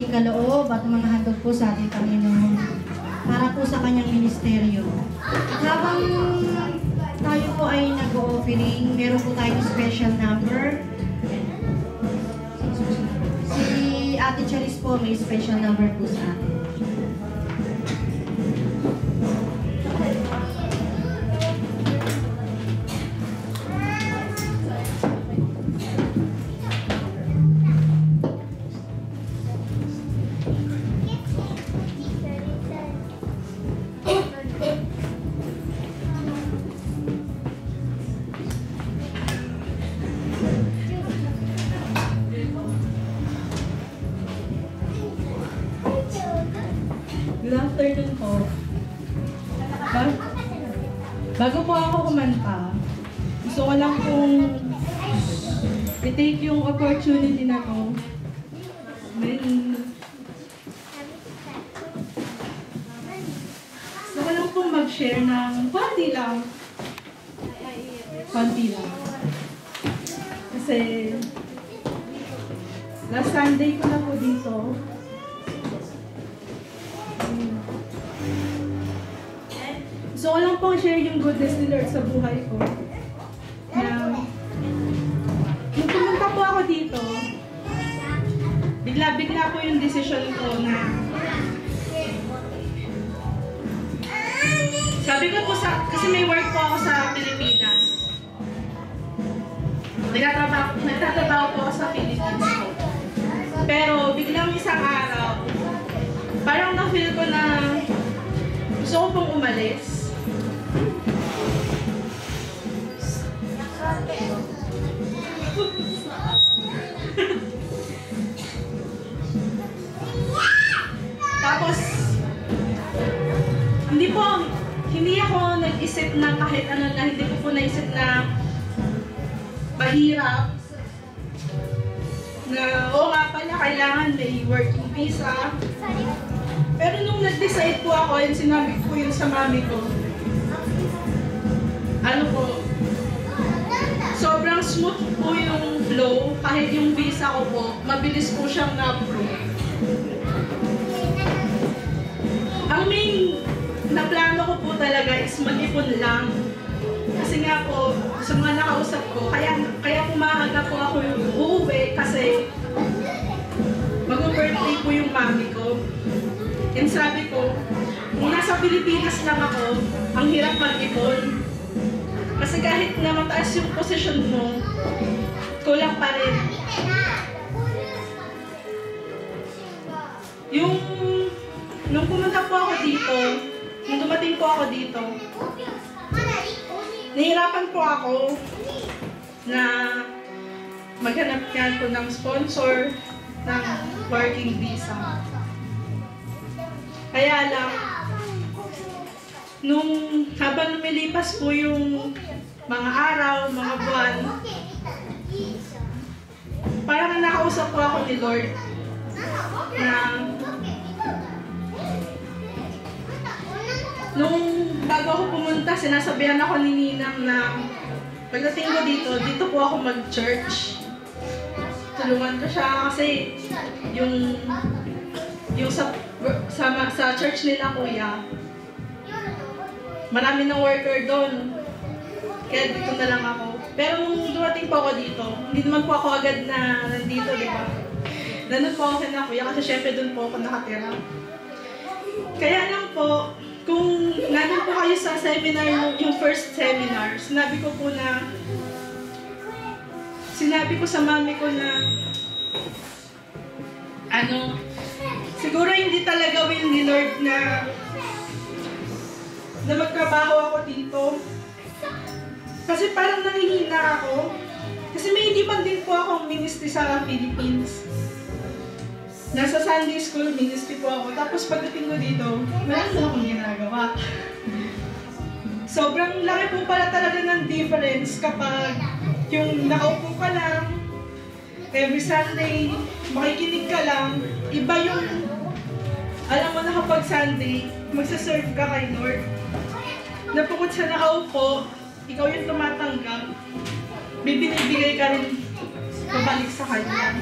ikaloob at mga handog po sa ating Panginoon para po sa kanyang ministeryo. At habang tayo po ay nag-offering, meron po tayong special number. Si Ate Charis po may special number po sa atin. Good afternoon po. Bago po ako kumanta, gusto ko lang pong i-take yung opportunity na to. Gusto ko lang pong mag-share ng konti lang. Konti lang. Kasi last Sunday ko na po dito. So, ko lang pong share yung goodness ni Lord sa buhay ko. Nung pumunta po ako dito, bigla-bigla po yung decision ko na sabi ko po kasi may work po ako sa Pilipinas. Nagtatrabaho po ako sa Pilipinas. Pero biglang isang araw, parang na-feel ko na gusto ko pong umalis. Tapos, hindi ako nag-isip na kahit ano na, hindi ko po naisip na mahirap. Na, oo nga pala, kailangan may working visa. Pero nung nag-decide po ako, yun sinabi ko yun sa mami ko. Ano po, sobrang smooth po yung flow, kahit yung visa ko po, mabilis po siyang na-approve. Ang main na plano ko po talaga is mag-ipon lang. Kasi nga po, sa mga nakausap ko, kaya pumahaga po ako yung uuwi kasi mag-birthday po yung mami ko. And sabi ko, kung nasa Pilipinas lang ako, ang hirap mag-ipon. Kasi kahit na mataas yung posisyon mo, kulang pa rin. Nung pumunta po ako dito, nung dumating po ako dito, nahihirapan po ako na maghanap po ng sponsor ng working visa. Kaya lang, habang lumilipas po yung mga araw, mga buwan, parang nakausap po ako ni Lord na nung bago ako pumunta, sinasabihan ako ni Ninang na pagdating ko dito po ako mag-church. Tulungan ko siya kasi yung sa church nila kuya, marami ng worker doon. Kaya dito na lang ako. Pero nung dumating po ako dito, hindi naman po ako agad na nandito, di ba? Nandun po ako kina kuya kasi syempre doon po ako nakatira. Kaya lang po, kung nandun po kayo sa seminar, yung first seminar, sinabi ko sa mami ko na, siguro hindi talaga will ni Lord na magtrabaho ako dito. Kasi parang nangihina ako. Kasi may hindi man din po akong ministry sa Philippines. Nasa Sunday school, ministry po ako. Tapos pagdating ko dito, wala na akong ginagawa. Sobrang laki po pala talaga ng difference kapag yung nakaupo ka lang, every Sunday, makikinig ka lang, iba yung, alam mo na kapag Sunday, magsaserve ka kay Lord. Napukot sa nakaupo, ikaw yung tumatanggap, bibinibigay ka rin pabalik sa Kanya.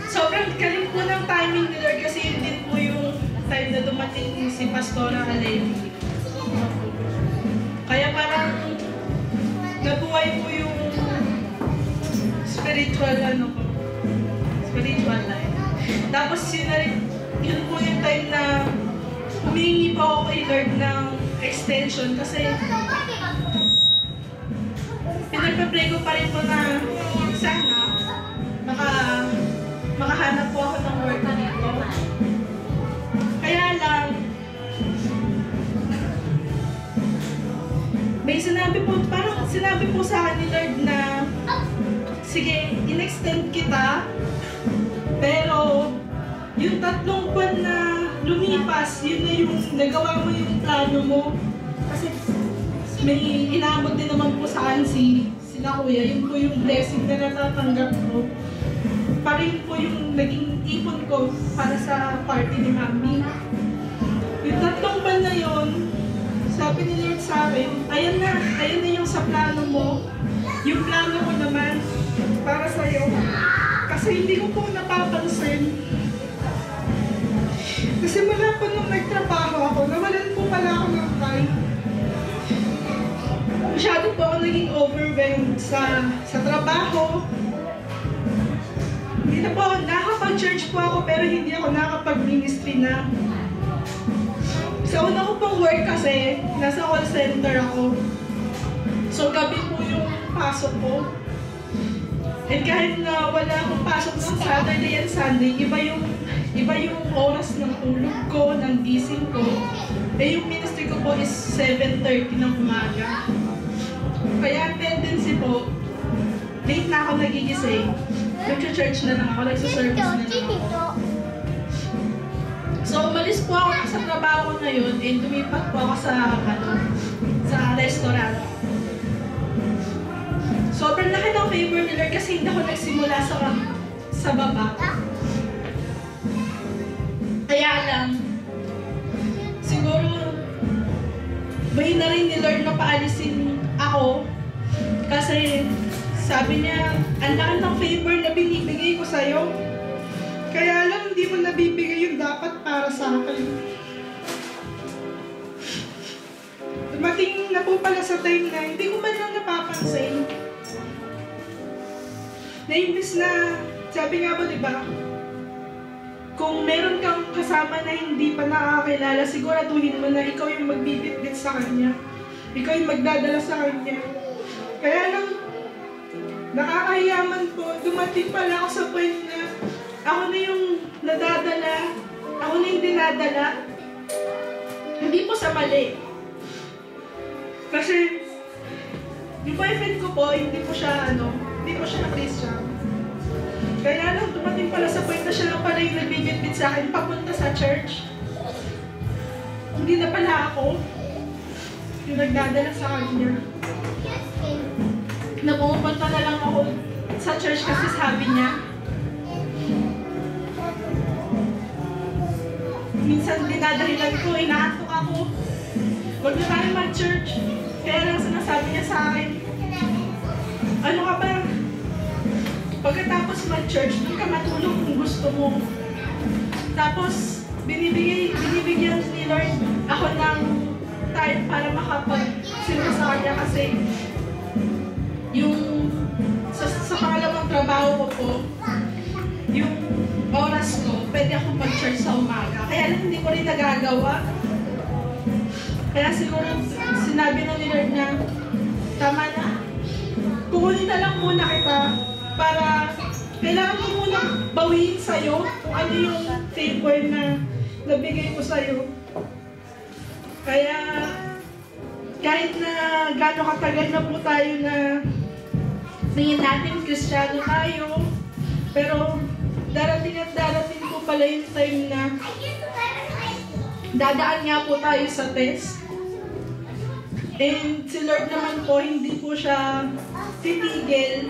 Sobrang galing po si Pastora Aleni. Kaya parang nabuhay po yung spiritual life. Tapos yun po yung time na humingi po ako kay Lord ng extension kasi pinagpa-pray ko pa rin po na sana makahanap po ako ng work dito. Kaya lang, may sinabi po sa akin ni Lord na sige, in-extend kita, pero yung 3 buwan na lumipas, yun na yung nagawa mo yung plano mo. Kasi may inaabot din naman po sa akin sila kuya, yun po yung blessing na natatanggap ko. Parin po yung naging ipon ko para sa party ni Mami. Yung 3 buwan na yun, sabi ni Lord sa akin, ayan na yung sa plano mo. Yung plano ko naman para sa'yo. Kasi hindi ko po napapansin. Kasi mula po nung nagtrabaho ako, nawalan po pala ako ng time. Masyado po ako naging overwhelmed sa trabaho. Hindi na po ako, nakakapag-church po ako pero hindi ako nakakapag-ministry na. Sa una ko pong work kasi, nasa call center ako. So gabi po yung pasok ko. And kahit na wala akong pasok ng Saturday and Sunday, iba yung oras ng tulog ko, ng gising ko. Eh yung ministry ko po is 7:30 ng umaga. Kaya ang tendency po, late na ako nagigising. Nag-church na lang ako, nagsaservice na lang ako. So umalis po ako sa trabaho ko ngayon and lumipat po ako sa restaurant. Sobrang laki ng favor ni Lord kasi hindi ako nagsimula sa baba. Kaya lang, siguro, may na rin ni Lord na paalisin ako kasi sabi niya, ang laki ng favor na binibigay ko sa'yo. Kaya lang, hindi mo nabibigay yung dapat para sa akin. Dumating na po pala sa time na hindi ko man lang napapansin. Na imbis na, sabi nga ba diba, kung meron kang kasama na hindi pa nakakilala, siguraduhin mo na ikaw yung magbibitbit sa kanya. Ikaw yung magdadala sa kanya. Kaya lang, nakakahiyaman po, dumating pala ako sa point na ako na yung nadadala, ako na yung dinadala. Hindi po sa mali. Kasi, yung boyfriend ko po, hindi po siya na Christian. Kaya lang, dumating pala sa point na siya lang pala yung nagbibitbit sa akin papunta sa church. Hindi na pala ako yung nagdadala sa kanya. Napupunta na lang ako sa church kasi sabi niya, minsan dinadahilan ko, inaantok ako. Huwag na tayo mag-church. Kaya lang sinasabi niya sa akin, ano ka ba? Pagkatapos mag-church, doon ka matulog kung gusto mo. Tapos, binibigyan ni Lord ako ng time para makapag-sino sa kanya kasi yung sa pangalawang trabaho ko po, yung oras ko, pwede akong mag-church sa umaga. Kaya lang hindi ko rin nagagawa. Kaya siguro sinabi na ni Lord na, tama na, kukunin na lang muna kita para kailangan ko muna bawiin sa'yo kung ano yung favor na nabigay ko sa'yo. Kaya kahit na gano'ng katagal na po tayo na tingin natin Kristiyano tayo, pero darating at darating po pala yung time na dadaan nga po tayo sa test. And si Lord naman po, hindi po siya titigil.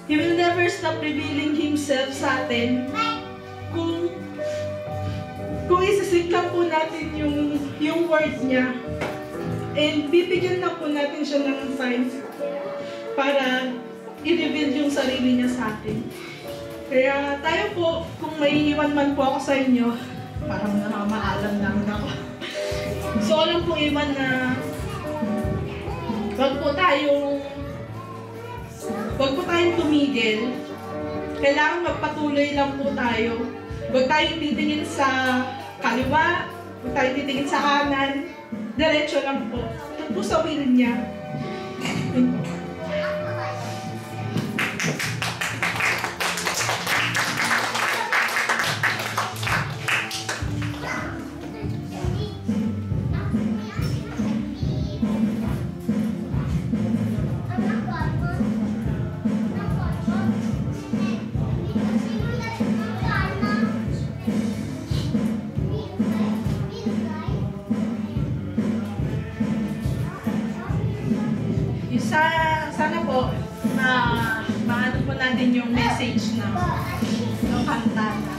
He will never stop revealing Himself sa atin kung isisig lang po natin yung word niya. And bibigyan lang po natin siya ng time para i-reveal yung sarili niya sa atin. Kaya tayo po, kung may iwan man po ako sa inyo, Parang namamaalam lang ako. So, alam po iwan na wag po tayong tumigil. Kailangan magpatuloy lang po tayo. Huwag tayong titingin sa kaliwa, huwag tayong titingin sa kanan. Diretso lang po. Ito po sa will niya. Sana po, maano po natin yung message na ng kanta na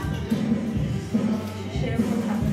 share po natin.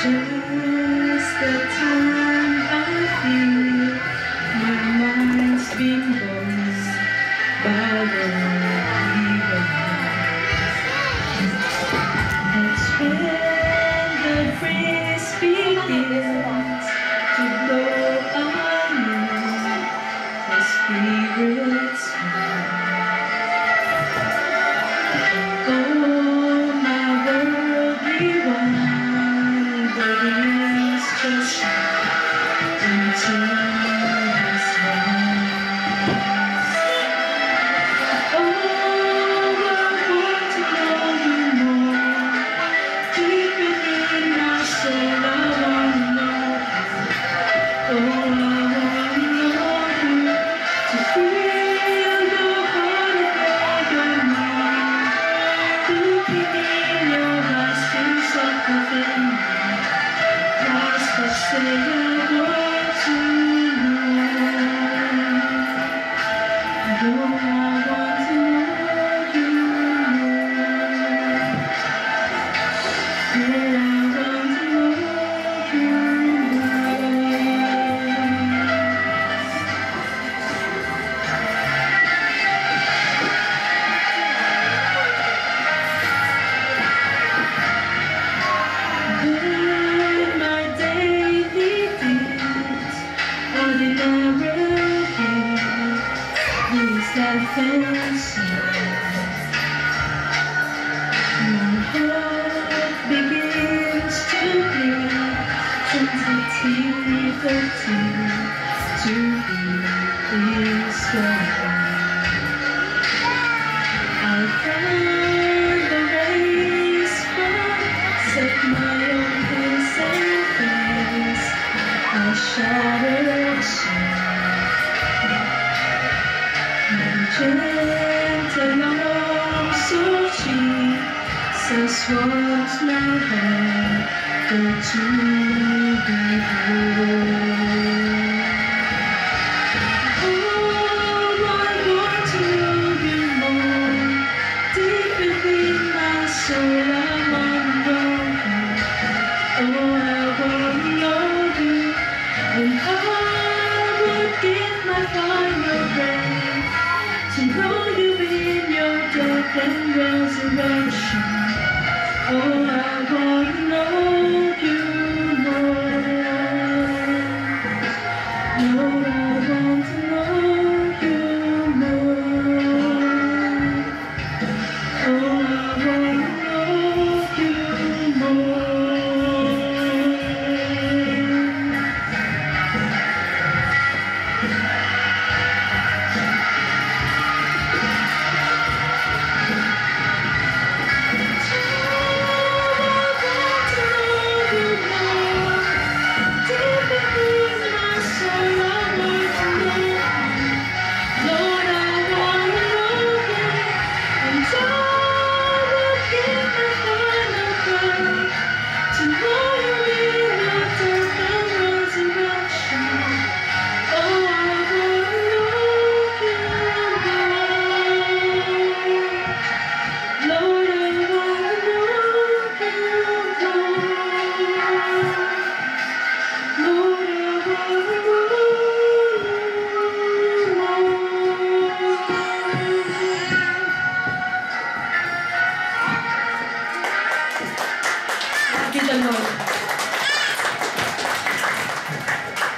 Just the time I feel my mind's been blown by the evil. That's when the breeze begins to blow on me, the spirits move. Oh, my worldly one. Just into this world. Oh, to be inspired. I'll run the race, set my own pace and face. I'll shatter gentle arms so Jesus was my heart, but to behold. Oh, I want to know you more, deep within my soul. I want to know you. Oh, I want to know you, and I would give my final breath to know you in your death and resurrection. Oh, I want to know you more. Lord, I want to know you more. Oh, I want to know you more.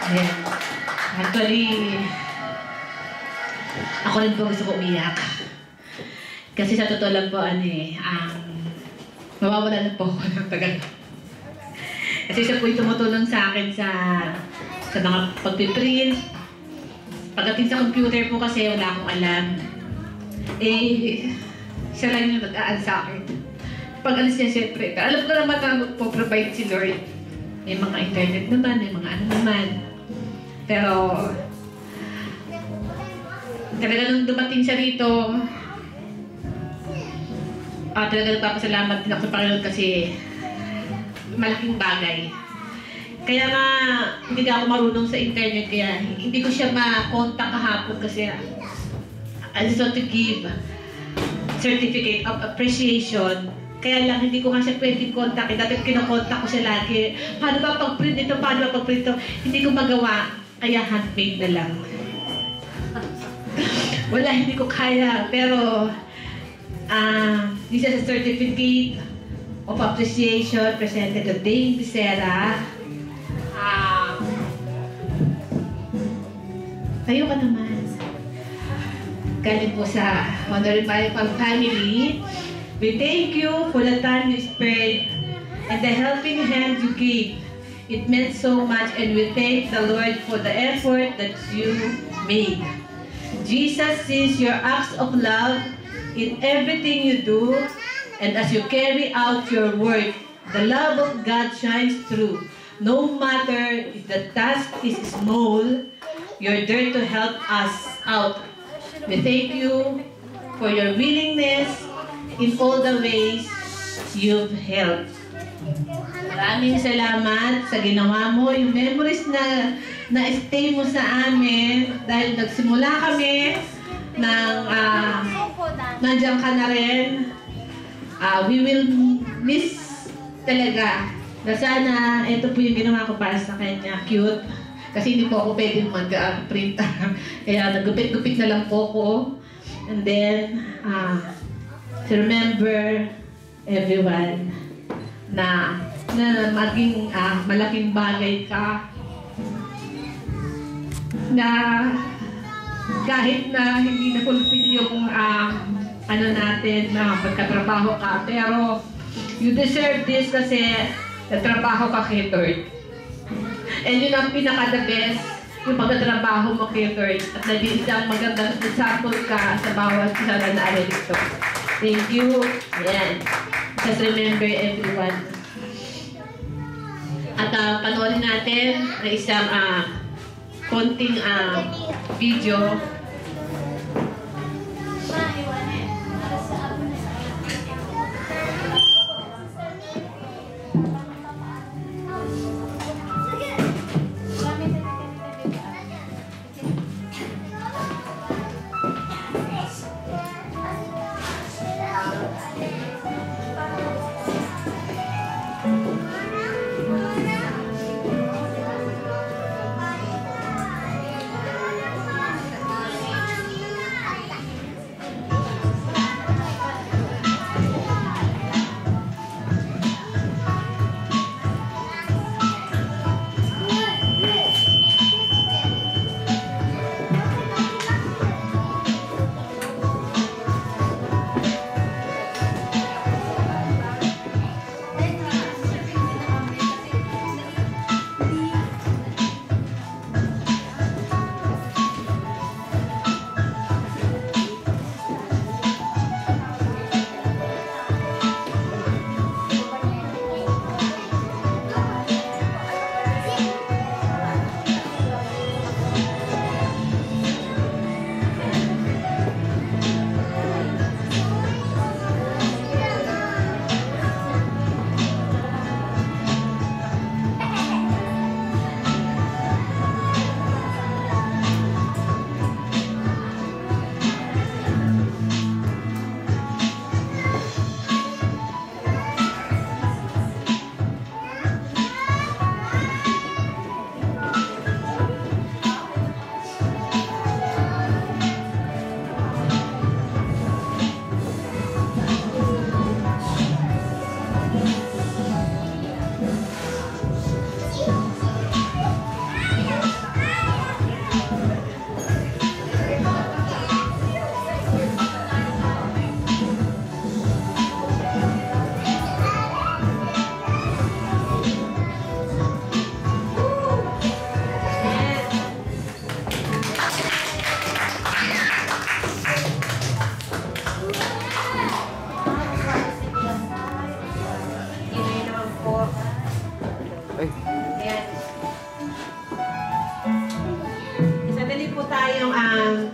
Ayan. Actually, ako rin po gusto ko umiyak. Kasi sa totoo lang po, mawawala na po ako ng tagal. Kasi siya po yung tumutulong sa akin sa mga pagpiprint. Pagdating sa computer po kasi wala akong alam. Siya lang yung nag-aan sa akin. Pag-alis niya siyempre. Alam ko naman na magpo-provide si Lord. May mga internet naman, may mga ano naman. Pero, talaga nung dumating siya rito, talaga nagpapasalamat din ako sa Panginoon kasi malaking bagay. Kaya nga, hindi na ako marunong sa internet, kaya hindi ko siya ma-contact kahapon kasi I just want to give certificate of appreciation. Kaya lang, hindi ko nga siya pwedeng kontakin. Dati kinokontak ko siya lagi. Paano ba pag-print ito? Paano ba pag-print ito? Hindi ko magawa. Kaya handmade na lang. Wala, hindi ko kaya. Pero, this is a certificate of appreciation presented to Dane Becerra. Tayo ka naman. Galing po sa Honorary Maripang family. We thank you for the time you spared and the helping hand you gave. It meant so much, and we thank the Lord for the effort that you made. Jesus sees your acts of love in everything you do, and as you carry out your work, the love of God shines through. No matter if the task is small, you're there to help us out. We thank you for your willingness in all the ways you've helped. Maraming salamat sa ginawa mo, yung memories na stay mo sa amin dahil nagsimula kami ng nandiyan ka na rin. We will miss talaga na sana ito po yung ginawa ko para sa kanya. Cute. Kasi hindi po ako pwedeng mag-print. Kaya nagupit-gupit na lang po ko. And then, to remember everyone na maging malaking bagay ka, na kahit na hindi na-fulfill yung natin na pagkatrabaho ka, pero you deserve this kasi natrabaho ka kay Lord. And yun ang pinaka-the best, yung pagtatrabaho mo kay Lord. At naging isang magandang example ka sa bawat isa na naaral dito. Thank you. Ayan. Just remember everyone. At panoorin natin na isang konting video.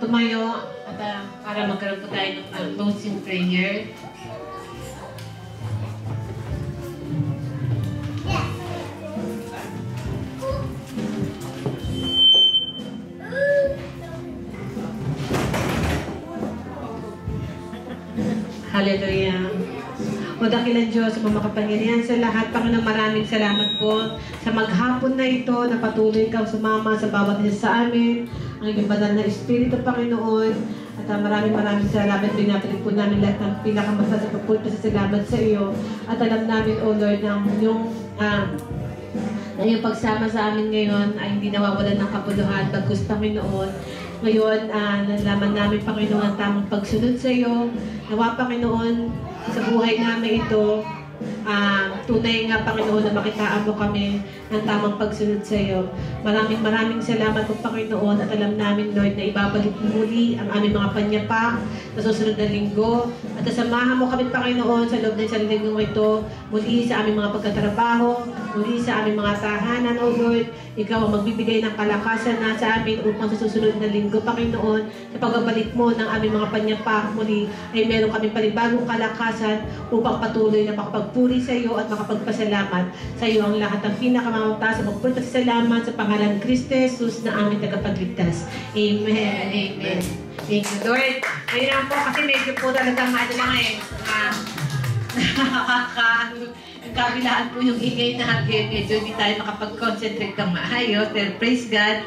Tumayo at para magkaroon po tayo ng closing prayer. Hallelujah. O dakilang Diyos, sa makapangyarihan sa lahat, Panginoon, maraming salamat po sa maghapon na ito na patuloy kang sumama sa bawat isa sa amin. Ang iyong banal na Espiritu, Panginoon. At maraming salamat. Binabalik po namin lahat ng pinakamasasang salamat sa iyo. At alam namin, O Lord, na iyong pagsama sa amin ngayon ay hindi nawawalan ng kapuluhan. Bagkus, Panginoon. Ngayon, nalaman namin, Panginoon, ang tamang pagsunod sa iyo. Nawa, Panginoon, sa buhay namin ito, tunay nga, Panginoon, na makitaan mo kami ng tamang pagsunod sa iyo. Maraming salamat po, Panginoon, at alam namin, Lord, na ibabalik mo muli ang aming mga panyapak sa susunod na linggo. At samahan mo kami, Panginoon, sa loob ng isang linggo ito, muli sa aming mga pagkatrabaho, muli sa aming mga tahanan, O Lord. Ikaw ang magbibigay ng kalakasan na sa amin upang sa susunod na linggo, Panginoon, sa pagbabalik mo ng aming mga panyapak muli, ay meron kami panibagong kalakasan upang patuloy na makapagpuri sa iyo at makapagpasalamat sa iyo ang lahat ng pinakamamataas sa magpagpasalamat sa pangalan ni Kristo Jesus na aming tagapagligtas. Amen. Amen. Thank you, Lord. Ayun lang po, kasi medyo po talagang kabilaan po yung ingay natin. Medyo hindi tayo makapag-concentrate kang maayos. Pero praise God.